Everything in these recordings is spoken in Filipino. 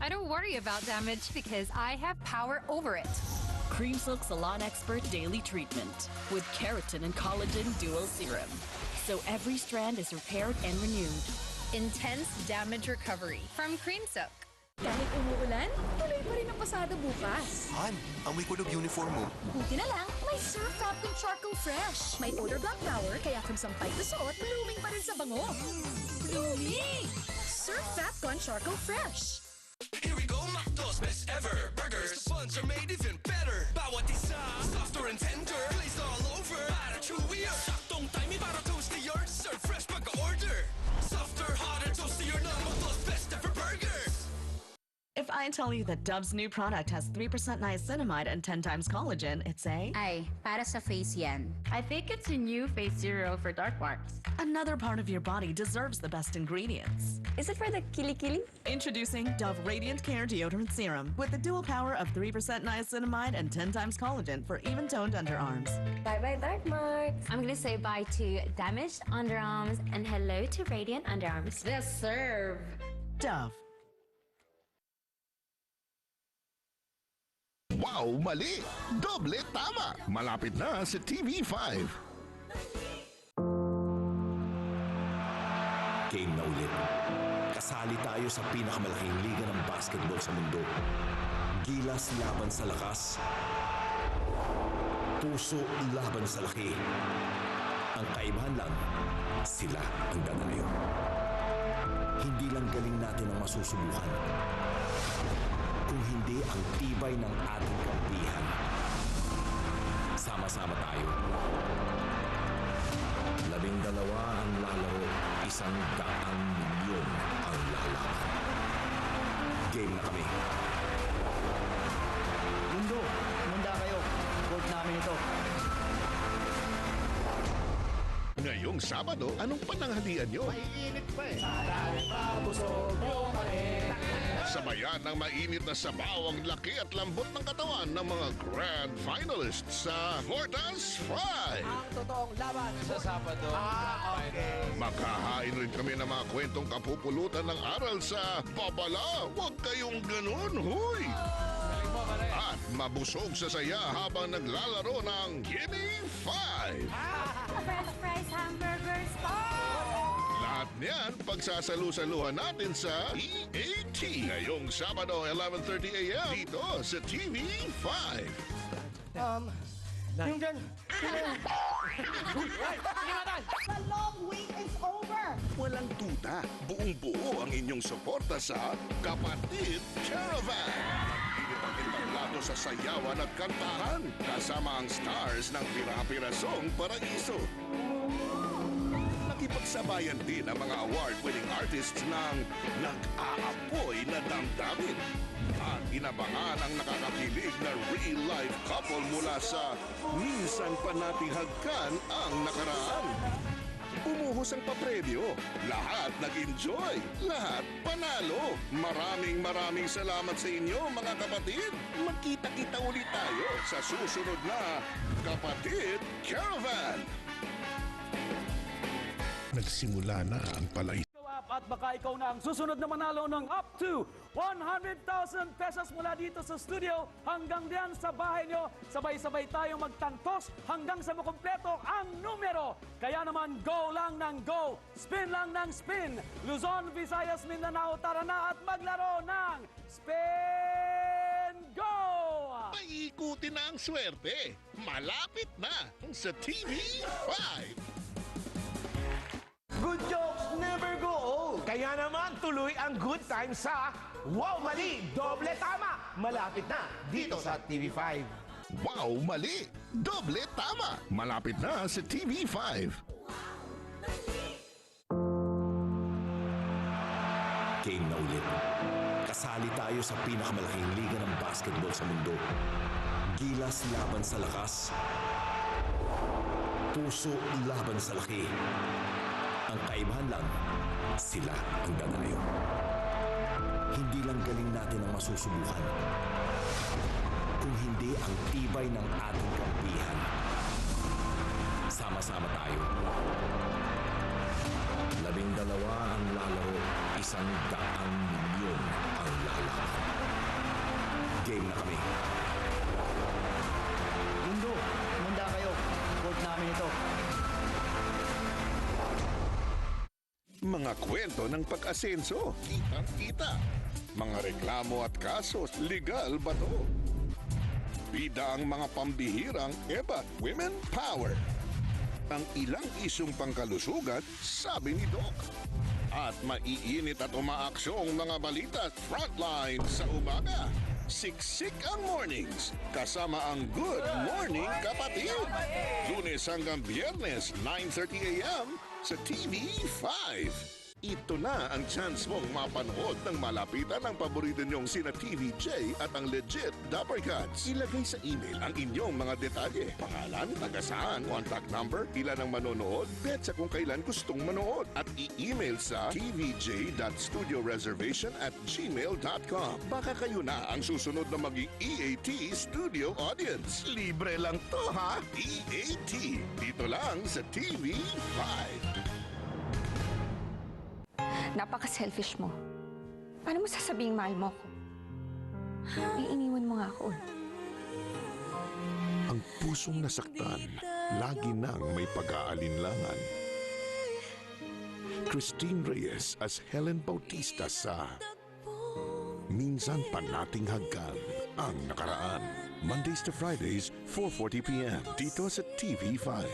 I don't worry about damage because I have power over it. Cream Silk Salon Expert Daily Treatment with keratin and collagen dual serum. So every strand is repaired and renewed. Intense damage recovery from Cream Silk. Kahit umuulan, tuloy pa rin ang pasada bukas. Han, amoy ko ng uniform mo. Buti na lang, may Surf Falcon Charcoal Fresh. May odor block power, kaya kung sampay ka suot, blooming pa rin sa bango. Blooming! Surf Falcon Charcoal Fresh. Here we go, McDo's best ever. Burgers, the buns are made even better. Bawat isa, softer and tender. Glazed all over, para chewier. Saktong timing para toastier. Serve fresh pagka-order. Softer, hotter, toastier na McDo's best ever burgers. If I tell you that Dove's new product has 3% niacinamide and 10 times collagen, it's a... Ay, para sa face yan. I think it's a new face zero for dark marks. Another part of your body deserves the best ingredients. Is it for the kili-kili? Introducing Dove Radiant Care Deodorant Serum with the dual power of 3% niacinamide and 10 times collagen for even-toned underarms. Bye-bye dark marks. I'm gonna say bye to damaged underarms and hello to radiant underarms. Yes, serve. Dove. Wow, mali! Doble tama! Malapit na sa TV5. Game na ulit. Kasali tayo sa pinakamalaking liga ng basketball sa mundo. Gilas laban sa lakas. Puso laban sa laki. Ang kaibahan lang, sila ang dadalayo. Hindi lang galing natin ang masusubukan, kung hindi ang tibay ng ating kampihan. Sama-sama tayo. 12 ang lalaro, 100 milyon ang lalaban. Game na kami. Mundo, munda kayo. Court namin ito. Ngayong Sabado, anong pananghalian nyo? Mainit pa eh. Busog mo kami. Sabayan ng mainit na sabaw ang laki at lambot ng katawan ng mga grand finalists sa Fortas 5. Ang totoong laban sa Sabado. Okay. Maghahain rin kami ng mga kwentong kapupulutan ng aral sa Babala. Huwag kayong ganun, huy! At mabusog sa saya habang naglalaro ng Gimme 5. French fries, hamburgers, Lahat niyan pagsasalu-saluhan natin sa EAT ngayong Sabado 11:30 a.m. dito sa TV5. Yung dyan. The long wait is over! Walang tuta, buong-buo ang inyong suporta sa Kapatid Caravan. Pilit ang entablado sa sayawan at kantahan kasama ang stars ng Pira-Pirasong Paraiso. Nakipagsabayan din ang mga award-winning artists ng nag-aapoy na damdamin. At inabangan ang nakakakilig na real-life couple mula sa minsan pa nating hagkan ang nakaraan. Umuhos ang papremyo. Lahat nag-enjoy. Lahat panalo. Maraming salamat sa inyo mga kapatid. Magkita-kita ulit tayo sa susunod na Kapatid Caravan. Nagsimula na ang palay. At baka ikaw na ang susunod na manalo ng up to 100,000 pesos mula dito sa studio hanggang diyan sa bahay nyo. Sabay-sabay tayo magtantos hanggang sa makumpleto ang numero. Kaya naman go lang ng go, spin lang ng spin. Luzon, Visayas, Mindanao, tara na at maglaro ng Spin Go! Paikutin na ang swerte. Malapit na sa TV5. Good jokes never go old. Kaya naman tuloy ang good time sa Wow Mali! Doble Tama! Malapit na dito sa TV5. Wow, mali! Doble tama! Malapit na sa TV5. Game na ulit. Kasali tayo sa pinakamalaking liga ng basketball sa mundo. Gilas laban sa lakas. Puso laban sa laki. Ang kaibahan lang, sila ang dadalayo. Hindi lang galing natin ang masusubukan, kung hindi ang tibay ng ating kampihan. Sama-sama tayo. 12 ang lalaro, 100 milyon ang lalaban. game na kami. Mundo, manda kayo. Court namin ito. Mga kwento ng pag-asenso, kitang-kita. Mga reklamo at kaso, legal ba to? Bida ang mga pambihirang Women Power. Ang ilang isyong pangkalusugan, sabi ni Doc. At maiinit at umaaksyong mga balita Frontline sa umaga. Siksik ang mornings, kasama ang Good Morning Kapatid. Lunes hanggang Biyernes, 9:30 a.m. sa TV5. Ito na ang chance mong mapanood ng malapitan ng paborito niyong sina TVJ at ang legit Dapper Cats. Ilagay sa email ang inyong mga detalye. Pangalan, taga-saan, contact number, ilan ang manonood, petsa kung kailan gustong manood. At i-email sa tvj.studioreservation@gmail.com. Baka kayo na ang susunod na maging EAT Studio Audience. Libre lang to ha! EAT. Dito lang sa TV5. Napaka-selfish mo. Paano mo sasabing mahal mo ako? Iiniwan mo nga ako. Ang pusong nasaktan, lagi nang may pag-aalinlangan. Christine Reyes as Helen Bautista sa Minsan Pa Nating Hagkan, Ang Nakaraan. Mondays to Fridays, 4:40 p.m. dito sa TV5.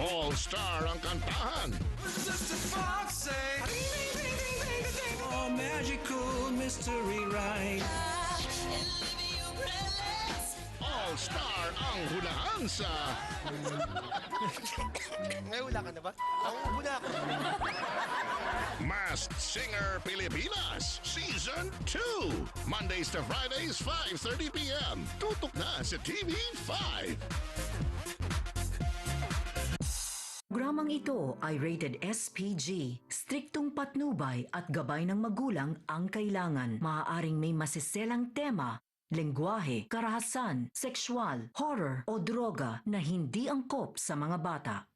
All-Star ang kantahan. Oh, magical mystery ride. All-Star ang hulaan sa... May hula ka na ba? Ako, hula ako. Masked Singer Pilipinas Season 2. Mondays to Fridays, 5:30 p.m. Tutok na sa TV5. Programang ito ay rated SPG. Striktong patnubay at gabay ng magulang ang kailangan. Maaaring may masiselang tema, lengguwahe, karahasan, sexual, horror o droga na hindi angkop sa mga bata.